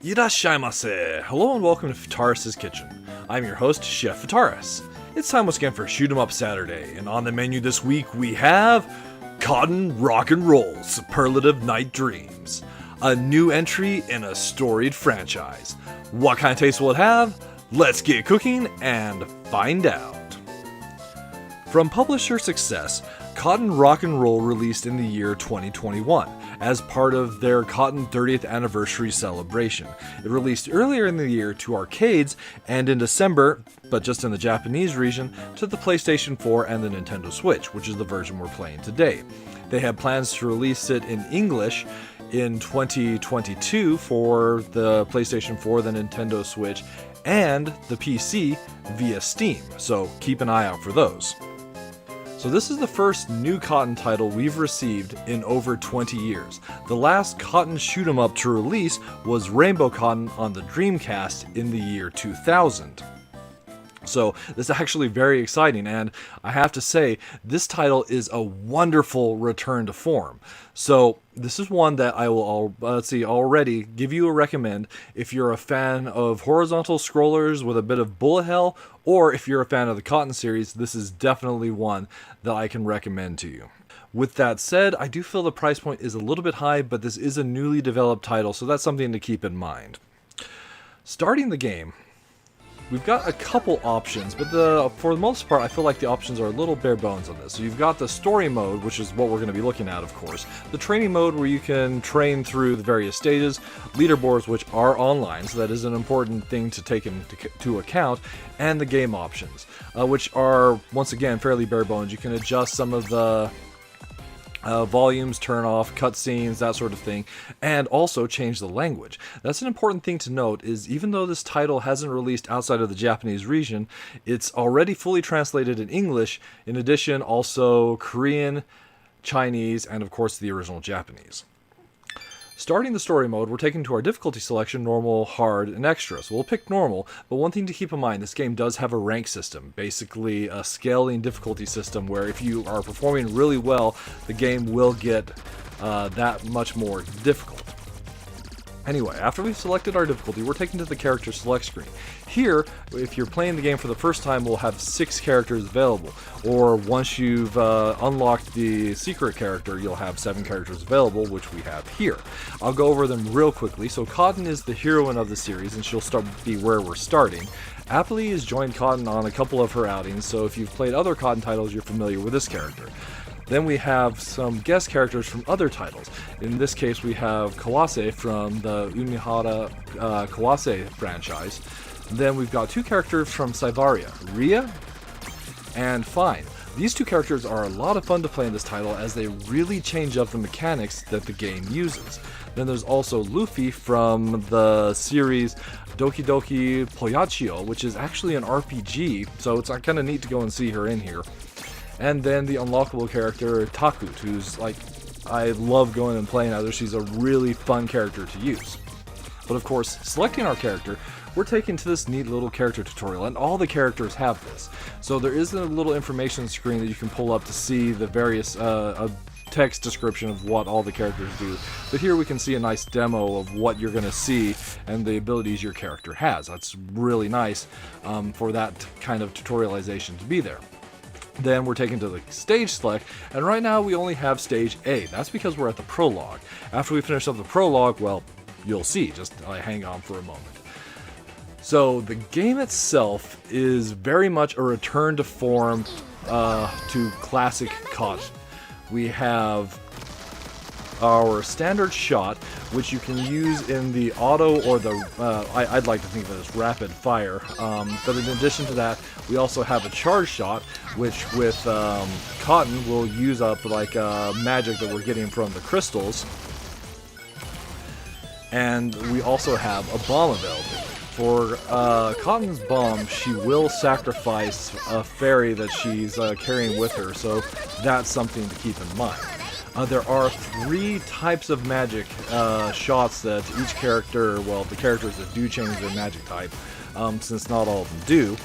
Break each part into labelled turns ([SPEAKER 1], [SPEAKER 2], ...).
[SPEAKER 1] Irashaimase! Hello and welcome to Futaris' Kitchen. I'm your host, Chef Futaris. It's time once again for Shoot 'em Up Saturday, and on the menu this week we have Cotton Rock and Roll Superlative Night Dreams, a new entry in a storied franchise. What kind of taste will it have? Let's get cooking and find out. From publisher success, Cotton Rock and Roll released in the year 2021 as part of their Cotton 30th anniversary celebration. It released earlier in the year to arcades and in December, but just in the Japanese region, to the PlayStation 4 and the Nintendo Switch, which is the version we're playing today. They have plans to release it in English in 2022 for the PlayStation 4, the Nintendo Switch, and the PC via Steam, so keep an eye out for those. So this is the first new Cotton title we've received in over 20 years. The last Cotton shoot 'em up to release was Rainbow Cotton on the Dreamcast in the year 2000. So this is actually very exciting, and I have to say, this title is a wonderful return to form. So this is one that I will already give you a recommend if you're a fan of horizontal scrollers with a bit of bullet hell, or if you're a fan of the Cotton series, this is definitely one that I can recommend to you. With that said, I do feel the price point is a little bit high, but this is a newly developed title, so that's something to keep in mind. Starting the game, we've got a couple options, but for the most part, I feel like the options are a little bare bones on this. So you've got the story mode, which is what we're going to be looking at, of course. The training mode, where you can train through the various stages. Leaderboards, which are online, so that is an important thing to take into account. And the game options, which are, once again, fairly bare bones. You can adjust some of the volumes, turn off cutscenes, that sort of thing, and also change the language. That's an important thing to note, is even though this title hasn't released outside of the Japanese region, it's already fully translated in English, in addition also Korean, Chinese, and of course the original Japanese. Starting the story mode, we're taken to our difficulty selection: normal, hard, and extra. So we'll pick normal, but one thing to keep in mind, this game does have a rank system, basically a scaling difficulty system, where if you are performing really well, the game will get that much more difficult. Anyway, after we've selected our difficulty, we're taken to the character select screen. Here, if you're playing the game for the first time, we'll have 6 characters available. Or once you've unlocked the secret character, you'll have 7 characters available, which we have here. I'll go over them real quickly. So Cotton is the heroine of the series, and she'll be where we're starting. Aptly has joined Cotton on a couple of her outings, so if you've played other Cotton titles, you're familiar with this character. Then we have some guest characters from other titles. In this case, we have Kawase from the Unihara Kawase franchise. Then we've got 2 characters from Saivaria, Ria and Fine. These 2 characters are a lot of fun to play in this title, as they really change up the mechanics that the game uses. Then there's also Luffy from the series Doki Doki Poyachio, which is actually an RPG, so it's kind of neat to go and see her in here. And then the unlockable character, Takut, who's like, I love going and playing as her. She's a really fun character to use. But of course, selecting our character, we're taken to this neat little character tutorial, and all the characters have this. So there is a little information screen that you can pull up to see the various text description of what all the characters do. But here we can see a nice demo of what you're going to see and the abilities your character has. That's really nice for that kind of tutorialization to be there. Then we're taken to the stage select, and right now we only have stage A. That's because we're at the prologue. After we finish up the prologue, well, you'll see. Just hang on for a moment. So the game itself is very much a return to form to classic Cotton. We have our standard shot, which you can use in the auto or the, I'd like to think of it as rapid fire, but in addition to that, we also have a charge shot, which with Cotton will use up like magic that we're getting from the crystals, and we also have a bomb available. For Cotton's bomb, she will sacrifice a fairy that she's carrying with her, so that's something to keep in mind. There are 3 types of magic shots that each character, well, the characters that do change their magic type, since not all of them do,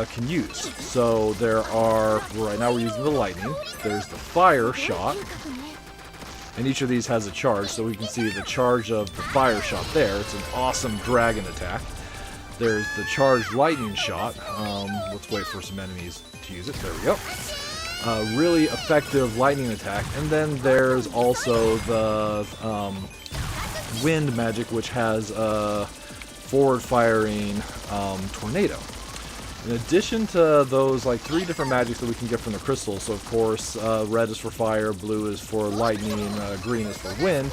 [SPEAKER 1] can use. So there are, right now we're using the lightning, there's the fire shot, and each of these has a charge, so we can see the charge of the fire shot there. It's an awesome dragon attack. There's the charged lightning shot. Let's wait for some enemies to use it. There we go. Really effective lightning attack. And then there's also the wind magic, which has a forward-firing tornado. In addition to those, like, 3 different magics that we can get from the crystals, so of course, red is for fire, blue is for lightning, green is for wind,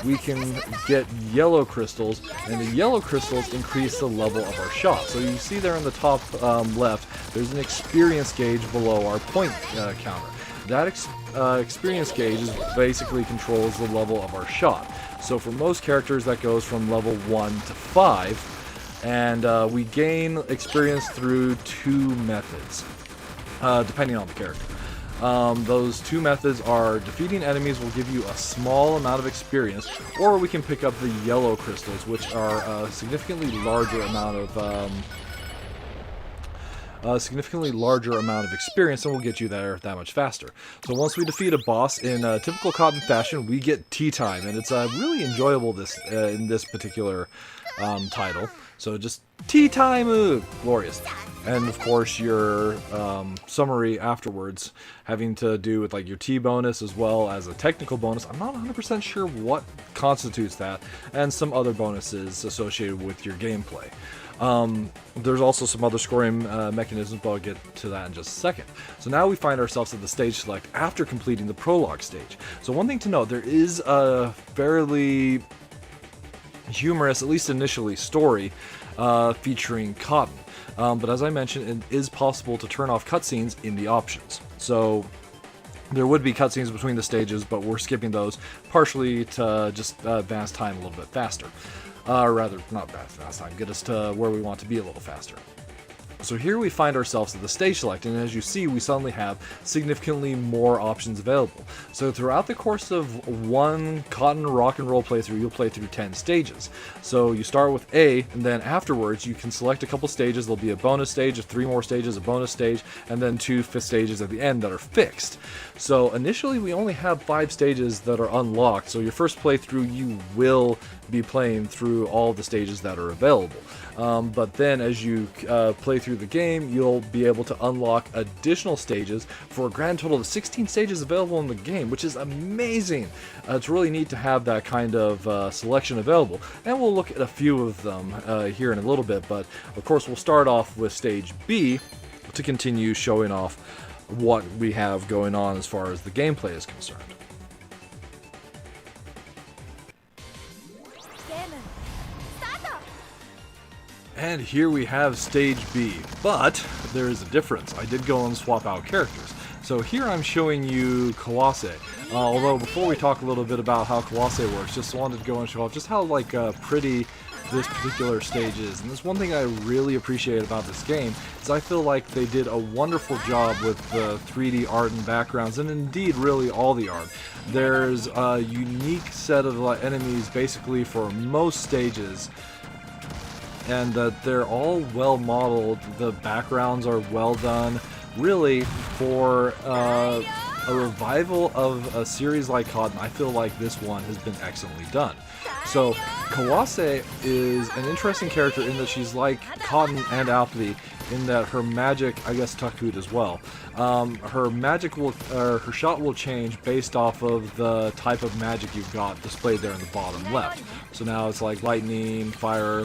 [SPEAKER 1] we can get yellow crystals, and the yellow crystals increase the level of our shot. So you see there in the top left, there's an experience gauge below our point counter. That experience gauge basically controls the level of our shot. So for most characters, that goes from level 1 to 5. And we gain experience through 2 methods, depending on the character. Those 2 methods are defeating enemies will give you a small amount of experience, or we can pick up the yellow crystals, which are a significantly larger amount of experience, and will get you there that much faster. So once we defeat a boss in typical Cotton fashion, we get tea time, and it's really enjoyable in this particular title. So just tea time, glorious. And of course your summary afterwards, having to do with like your tea bonus as well as a technical bonus. I'm not 100% sure what constitutes that, and some other bonuses associated with your gameplay. There's also some other scoring mechanisms, but I'll get to that in just a second. So now we find ourselves at the stage select after completing the prologue stage. So one thing to note, there is a fairly humorous, at least initially, story featuring Cotton. But as I mentioned, it is possible to turn off cutscenes in the options. So there would be cutscenes between the stages, but we're skipping those partially to just advance time a little bit faster. Rather, not fast time, get us to where we want to be a little faster. So here we find ourselves at the stage select, and as you see, we suddenly have significantly more options available. So throughout the course of one Cotton rock and roll playthrough, you'll play through 10 stages. So you start with A, and then afterwards you can select a couple stages. There'll be a bonus stage, 3 more stages, a bonus stage, and then 2 fifth stages at the end that are fixed. So initially we only have 5 stages that are unlocked, so your first playthrough you will be playing through all the stages that are available. But then as you play through the game, you'll be able to unlock additional stages for a grand total of 16 stages available in the game, which is amazing. It's really neat to have that kind of selection available, and we'll look at a few of them here in a little bit, but of course we'll start off with stage B to continue showing off what we have going on as far as the gameplay is concerned. And here we have stage B, but there is a difference. I did go and swap out characters. So here I'm showing you Colossae. Although before we talk a little bit about how Colossae works, just wanted to go and show off just how pretty this particular stage is. And there's one thing I really appreciate about this game is I feel like they did a wonderful job with the 3D art and backgrounds, and indeed really all the art. There's a unique set of enemies basically for most stages, and they're all well modeled. The backgrounds are well done. Really, for a revival of a series like Cotton, I feel like this one has been excellently done. So Colossae is an interesting character in that she's like Cotton and Alpity in that her magic, I guess Tuckhoot as well, her magic will, her shot will change based off of the type of magic you've got displayed there in the bottom left. So now it's like lightning, fire,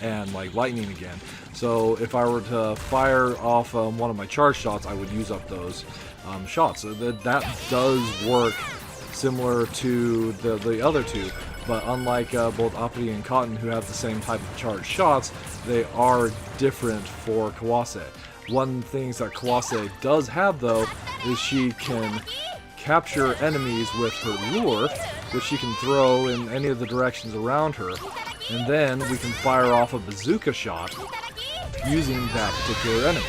[SPEAKER 1] and like lightning again. So if I were to fire off one of my charge shots, I would use up those shots. So that does work similar to the other two, but unlike both Alpity and Cotton, who have the same type of charged shots, they are different for Colossae. One thing that Colossae does have, though, is she can capture enemies with her lure, which she can throw in any of the directions around her, and then we can fire off a bazooka shot using that particular enemy.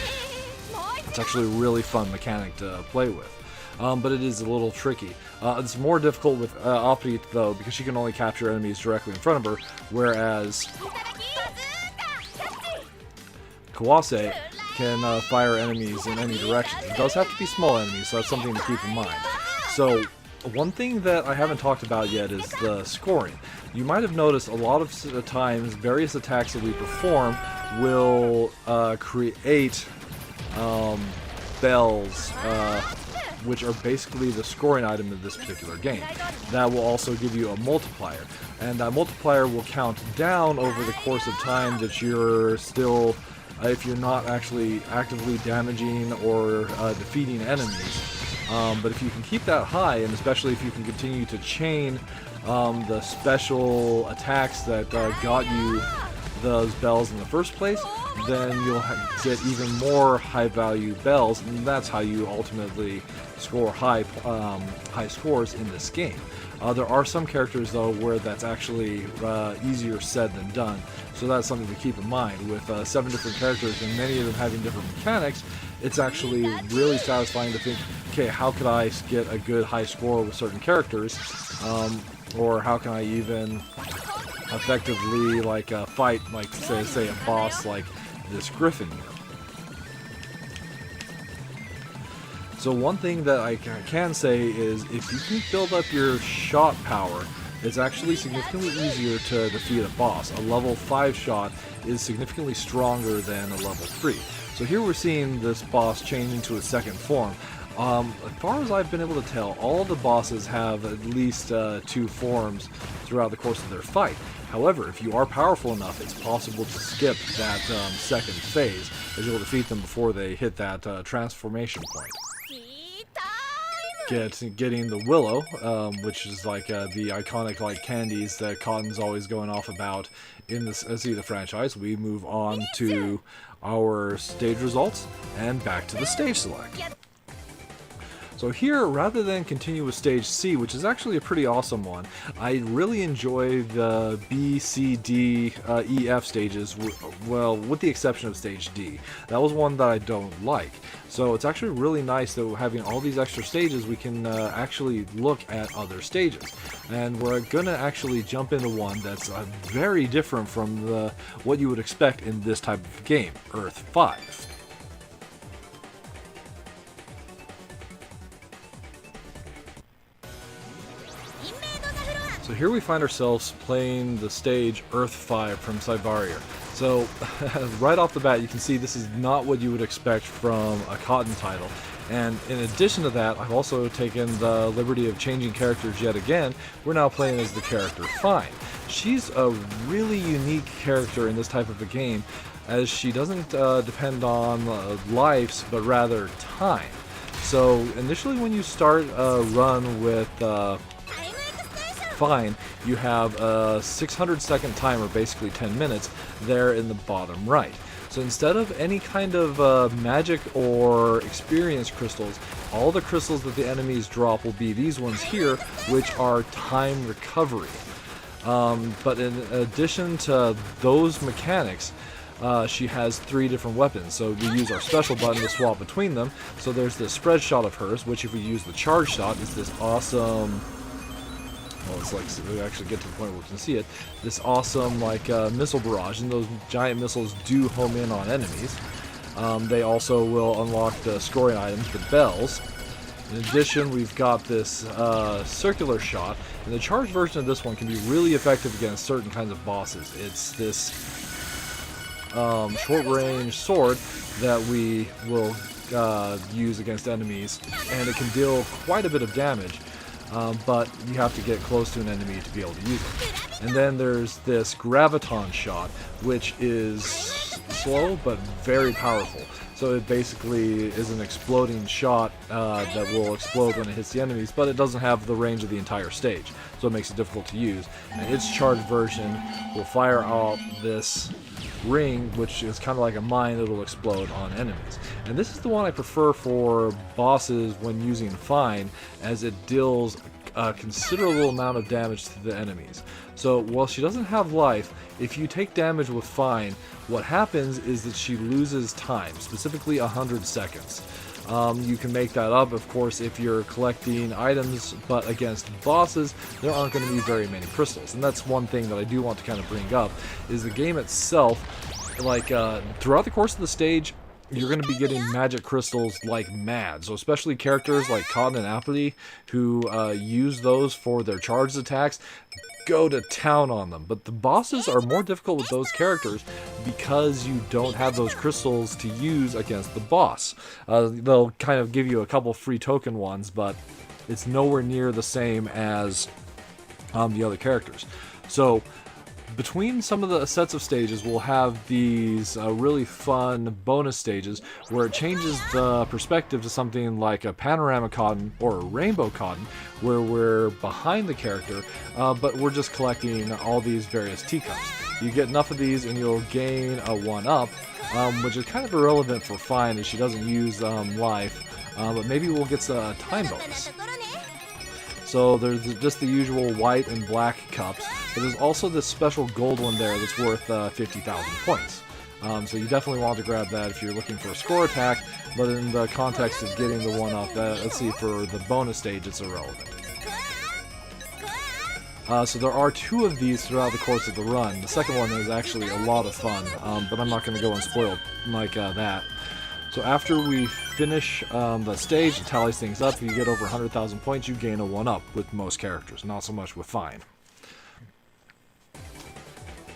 [SPEAKER 1] It's actually a really fun mechanic to play with. But it is a little tricky. It's more difficult with Alpity, though, because she can only capture enemies directly in front of her, whereas Colossae can fire enemies in any direction. It does have to be small enemies, so that's something to keep in mind. So one thing that I haven't talked about yet is the scoring. You might have noticed a lot of times various attacks that we perform will create bells, which are basically the scoring item in this particular game. That will also give you a multiplier, and that multiplier will count down over the course of time that you're still, if you're not actually actively damaging or defeating enemies. But if you can keep that high, and especially if you can continue to chain the special attacks that got you those bells in the first place, then you'll get even more high value bells, and that's how you ultimately score high scores in this game. There are some characters though where that's actually easier said than done, so that's something to keep in mind. With 7 different characters and many of them having different mechanics, it's actually really satisfying to think, okay, how could I get a good high score with certain characters, or how can I even effectively fight, like say a boss like this Griffin here. So one thing that I can say is if you can build up your shot power, it's actually significantly easier to defeat a boss. A level 5 shot is significantly stronger than a level 3. So here we're seeing this boss change into a second form. As far as I've been able to tell, all the bosses have at least 2 forms throughout the course of their fight. However, if you are powerful enough, it's possible to skip that second phase, as you'll defeat them before they hit that transformation point. Getting the Willow, which is like the iconic candies that Cotton's always going off about in the franchise. We move on to our stage results and back to the stage select. So here, rather than continue with stage C, which is actually a pretty awesome one, I really enjoy the B, C, D, E, F stages, well, with the exception of stage D. That was one that I don't like. So it's actually really nice that having all these extra stages, we can actually look at other stages. And we're going to actually jump into one that's very different from what you would expect in this type of game, Earth 5. So here we find ourselves playing the stage Earth 5 from Cybaria. So right off the bat you can see this is not what you would expect from a Cotton title. And in addition to that, I've also taken the liberty of changing characters yet again. We're now playing as the character Fine. She's a really unique character in this type of a game, as she doesn't depend on lives, but rather time. So initially when you start a run with Fine, you have a 600-second timer, basically 10 minutes, there in the bottom right. So instead of any kind of magic or experience crystals, all the crystals that the enemies drop will be these ones here, which are time recovery. But in addition to those mechanics, she has 3 different weapons, so we use our special button to swap between them. So there's this spread shot of hers, which if we use the charge shot is this awesome, well, it's like, we actually get to the point where we can see it, this awesome missile barrage, and those giant missiles do home in on enemies. They also will unlock the scoring items, the bells. In addition, we've got this circular shot, and the charged version of this one can be really effective against certain kinds of bosses. It's this short-range sword that we will use against enemies, and it can deal quite a bit of damage. But you have to get close to an enemy to be able to use it. And then there's this graviton shot, which is slow but very powerful. So it basically is an exploding shot that will explode when it hits the enemies, but it doesn't have the range of the entire stage, so it makes it difficult to use. And its charged version will fire out this ring, which is kind of like a mine that will explode on enemies. And this is the one I prefer for bosses when using Fine, as it deals a considerable amount of damage to the enemies. So while she doesn't have life, if you take damage with Fine, what happens is that she loses time, specifically 100 seconds. You can make that up, of course, if you're collecting items, but against bosses, there aren't going to be very many crystals. And that's one thing that I do want to kind of bring up, is the game itself, throughout the course of the stage, you're going to be getting magic crystals like mad. So especially characters like Cotton and Appley who use those for their charged attacks, go to town on them. But the bosses are more difficult with those characters because you don't have those crystals to use against the boss. They'll kind of give you a couple free token ones, but it's nowhere near the same as the other characters. So between some of the sets of stages, we'll have these really fun bonus stages where it changes the perspective to something like a panorama Cotton or a rainbow Cotton, where we're behind the character, but we're just collecting all these various teacups. You get enough of these and you'll gain a 1-up, which is kind of irrelevant for Fine as she doesn't use life, but maybe we'll get a time bonus. So there's just the usual white and black cups, but there's also this special gold one there that's worth 50,000 points. So you definitely want to grab that if you're looking for a score attack, but in the context of getting the 1-up, let's see, for the bonus stage it's irrelevant. So there are 2 of these throughout the course of the run. The second one is actually a lot of fun, but I'm not going to go and spoil like that. So after we finish the stage, it tallies things up. If you get over 100,000 points, you gain a 1-up with most characters, not so much with Fine.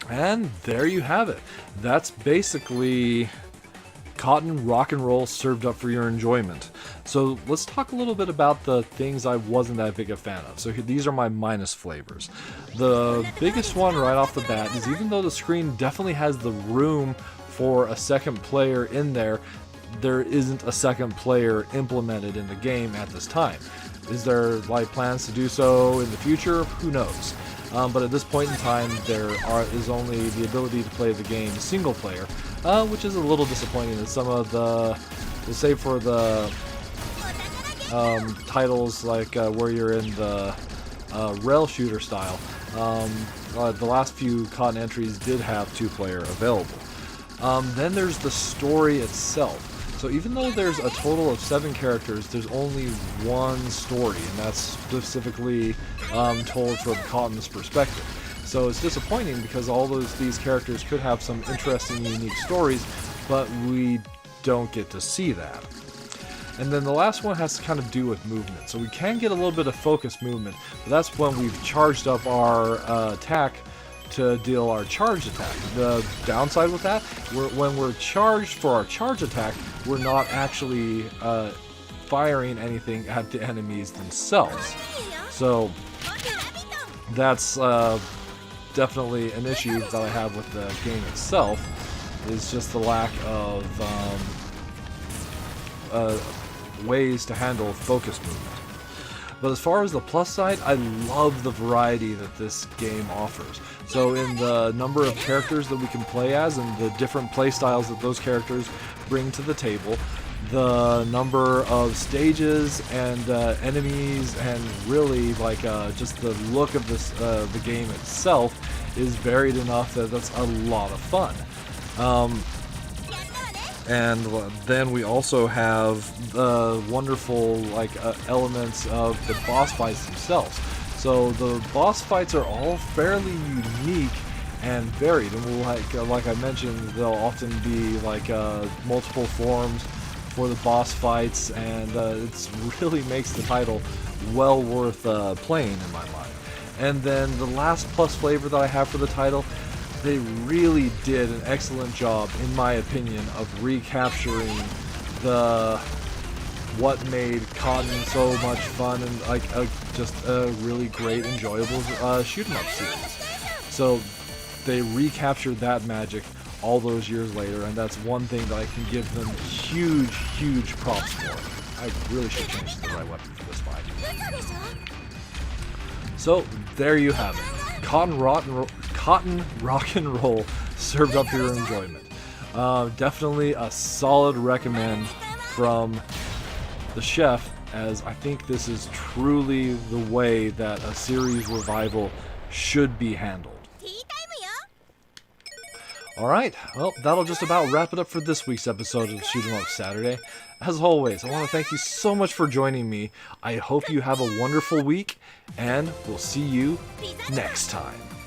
[SPEAKER 1] And there you have it. That's basically Cotton Rock and Roll served up for your enjoyment. So let's talk a little bit about the things I wasn't that big a fan of. So these are my minus flavors. The biggest one right off the bat is even though the screen definitely has the room for a second player in there, there isn't a second player implemented in the game at this time. Is there like plans to do so in the future? Who knows? But at this point in time, there is only the ability to play the game single player, which is a little disappointing. As some of the, say for the titles like where you're in the rail shooter style, the last few Cotton entries did have 2-player available. Then there's the story itself. So even though there's a total of 7 characters, there's only one story, and that's specifically told from Cotton's perspective. So it's disappointing because all these characters could have some interesting, unique stories, but we don't get to see that. And then the last one has to kind of do with movement. So we can get a little bit of focus movement, but that's when we've charged up our attack to deal our charge attack. The downside with that, when we're charged for our charge attack, we're not actually firing anything at the enemies themselves. So that's definitely an issue that I have with the game itself, is just the lack of ways to handle focus movement. But as far as the plus side, I love the variety that this game offers. So in the number of characters that we can play as and the different play styles that those characters bring to the table, the number of stages and enemies, and really like just the look of this the game itself is varied enough that that's a lot of fun. And then we also have the wonderful elements of the boss fights themselves. So the boss fights are all fairly unique and varied, and we'll like I mentioned, they'll often be multiple forms for the boss fights, and it really makes the title well worth playing in my mind. And then the last plus flavor that I have for the title, they really did an excellent job, in my opinion, of recapturing what made Cotton so much fun and just a really great, enjoyable shoot 'em up series. So they recaptured that magic all those years later, and that's one thing that I can give them huge props for. I really should change to the right weapon for this fight. So there you have it. Cotton Rock and Roll served up for your enjoyment. Definitely a solid recommend from the chef, as I think this is truly the way that a series revival should be handled. Alright, well, that'll just about wrap it up for this week's episode of Shoot 'em Up Saturday. As always, I want to thank you so much for joining me. I hope you have a wonderful week, and we'll see you next time.